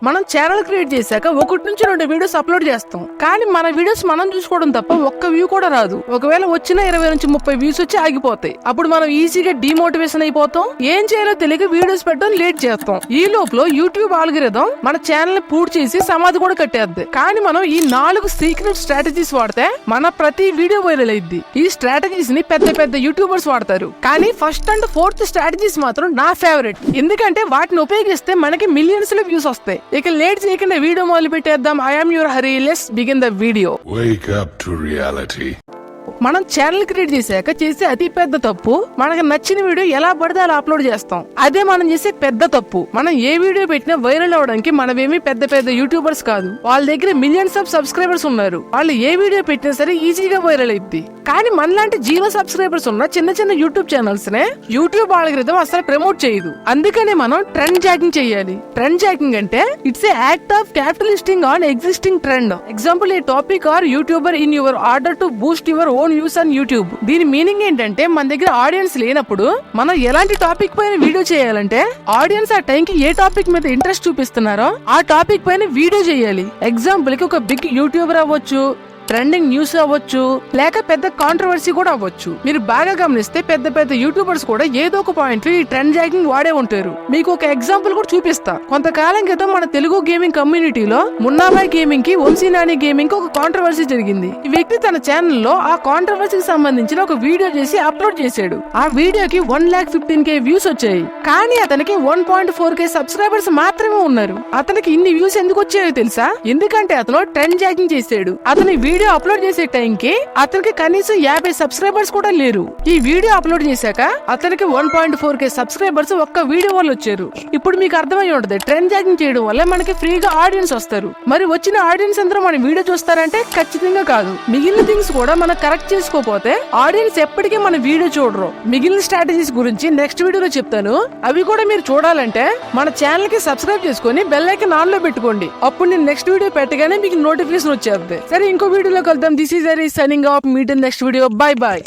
మనం channel create చేశాక 1 నుంచి 2 వీడియోస్ అప్లోడ్ చేస్తాం. కానీ మన వీడియోస్ మనం చూసుకోవడం తప్ప ఒక్క వ్యూ కూడా రాదు. ఒకవేళ వచ్చిన 20 నుంచి 30 వ్యూస్ వచ్చి ఆగిపోతాయి. అప్పుడు మనం ఈజీగా డిమోటివేషన్ అయిపోతాం. ఏం చేయాలో తెలియక వీడియోస్ పెట్టడం లేట్ చేస్తాం. ఈ లోపల యూట్యూబ్ ఆల్గోరిథం మన ఛానల్ ని పూర్తి చేసి సమాధి కూడా కట్టేద్ది. కానీ మనం ఈ 4 సీక్రెట్ స్ట్రాటజీస్ వాడితే మన ప్రతి వీడియో వైరల్ అయింది. ఈ స్ట్రాటజీస్ ని పెద్ద పెద్ద యూట్యూబర్స్ వాడతారు. కానీ ఫస్ట్ అండ్ ఫోర్త్ స్ట్రాటజీస్ మాత్రం నా ఫేవరెట్. ఎందుకంటే వాటిని ఉపయోగిస్తే మనకి మిలియన్స్ లో వ్యూస్ వస్తాయి. ఇక లేట్ చేయకుండా వీడియో మొదలు పెట్టేద్దాం. I am your Hari. Let's begin the video. Wake up to reality. మనం ఛానల్ క్రియేట్ చేశాక చేసే అతి పెద్ద తప్పు మనకు నచ్చిన వీడియో ఎలా పడితే అలా అప్లోడ్ చేస్తాం. అదే మనం చేసే పెద్ద తప్పు. మనం ఏ వీడియో పెట్టినా వైరల్ అవడానికి మనమేమి పెద్ద పెద్ద యూట్యూబర్స్ కాదు. వాళ్ళ దగ్గర మిలియన్స్ ఆఫ్ సబ్స్క్రైబర్స్ ఉన్నారు. వాళ్ళు ఏ వీడియో పెట్టినా సరే ఈజీగా వైరల్ అయింది. కానీ మనలాంటి 0 సబ్స్క్రైబర్స్ ఉన్న చిన్న చిన్న యూట్యూబ్ ఛానల్స్ నే యూట్యూబ్ ఆల్గోరిథం అసలు ప్రమోట్ చేయదు. అందుకనే మనం ట్రెండ్ జాకింగ్ చేయాలి. ట్రెండ్ జాకింగ్ అంటే it's a act of capitalising on existing trend. Example, a topic or YouTuber in your order to boost your own views on YouTube. దీని meaning ఏంటంటే మన దగ్గర ఆడియన్స్ లేనప్పుడు మనం ఎలాంటి టాపిక్ పైన వీడియో చేయాలంటే ఆడియన్స్ ఆ టైం కి ఏ టాపిక్ మీద ఇంట్రెస్ట్ చూపిస్తున్నారో ఆ టాపిక్ పైన వీడియో చేయాలి. ఎగ్జాంపుల్ కి ఒక బిగ్ యూట్యూబర్ అవ్వచ్చు, ట్రెండింగ్ న్యూస్ అవ్వచ్చు, లేక పెద్ద కాంట్రవర్సీ కూడా అవ్వచ్చు. మీరు బాగా గమనిస్తే పెద్ద పెద్ద యూట్యూబర్స్ కూడా ఏదో ఒక పాయింట్ ఈ ట్రెండ్ జాకింగ్ వాడే ఉంటారు. మీకు ఒక ఎగ్జాంపుల్ కూడా చూపిస్తా. కొంతకాలం క్రితం మన తెలుగు గేమింగ్ కమ్యూనిటీలో మున్నాబాయ్ గేమింగ్ కి వంశీ నాని గేమింగ్ కి ఒక కాంట్రవర్సీ జరిగింది. ఈ వ్యక్తి తన ఛానల్లో ఆ కాంట్రవర్సీకి సంబంధించిన ఒక వీడియో చేసి అప్లోడ్ చేశాడు. ఆ వీడియోకి 1,15,000 వ్యూస్ వచ్చాయి. కానీ అతనికి 1.4K సబ్స్క్రైబర్స్ మాత్రమే ఉన్నారు. అతనికి ఇన్ని వ్యూస్ ఎందుకు వచ్చాయో తెలుసా? ఎందుకంటే అతను ట్రెండ్ జాకింగ్ చేశాడు. అతని వీడియో అప్లోడ్ చేసే టైం కి అతనికి కనీసం 50 సబ్స్క్రైబర్స్ కూడా లేరు. ఈ వీడియో అప్లోడ్ చేశాక అతనికి 1.4K సబ్స్క్రైబర్స్ ఒక్క వీడియో వల్ల వచ్చారు. ఇప్పుడు మీకు అర్థమై ఉంటది, ట్రెండ్ జాకింగ్ చేయడం వల్ల మనకి ఫ్రీగా ఆడియన్స్ వస్తారు. మరి వచ్చిన ఆడియన్స్ అందరూ మన వీడియో చూస్తారంటే ఖచ్చితంగా కాదు. మిగిలిన థింగ్స్ కూడా మనం కరెక్ట్ చేసుకోకపోతే ఆడియన్స్ ఎప్పటికీ మన వీడియో చూడరు. మిగిలిన స్ట్రాటజీస్ గురించి నెక్స్ట్ వీడియోలో చెప్తాను. అవి కూడా మీరు చూడాలంటే మన ఛానల్ కి సబ్స్క్రైబ్ చేసుకుని బెల్ ఐకాన్ ఆన్ లో పెట్టుకోండి. అప్పుడు నేను నెక్స్ట్ వీడియో పెట్టగానే మీకు నోటిఫికేషన్ వచ్చేది. సరే, ఇంకో వీడియోలో కలుద్దాం. This is Hari signing off. Meet in next video. By by.